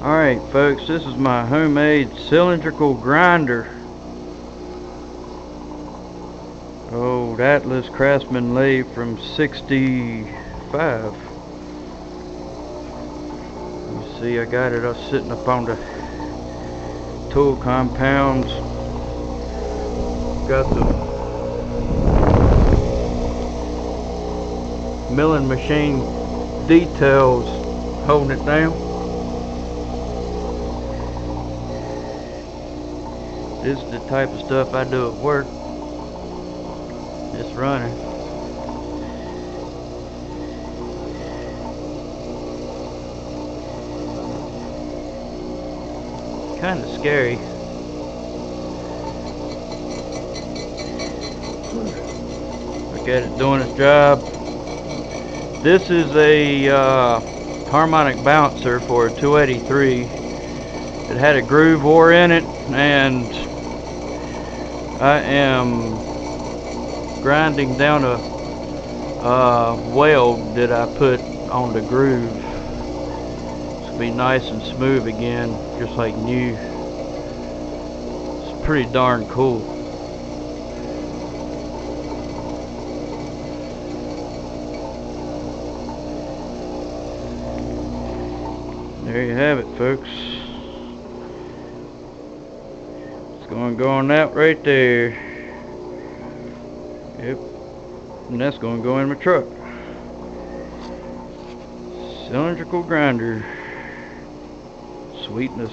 Alright folks, this is my homemade cylindrical grinder. Oh, Atlas Craftsman lathe from 65. You see, I got it sitting up on the tool compounds. Got the milling machine details holding it down. This is the type of stuff I do at work. It's running. Kind of scary. Look at it doing its job. This is a harmonic bouncer for a 283. It had a groove ore in it, and I am grinding down a weld that I put on the groove. It's gonna be nice and smooth again, just like new. It's pretty darn cool. There you have it, folks. It's going to go on that right there. Yep. And that's going to go in my truck. Cylindrical grinder. Sweetness.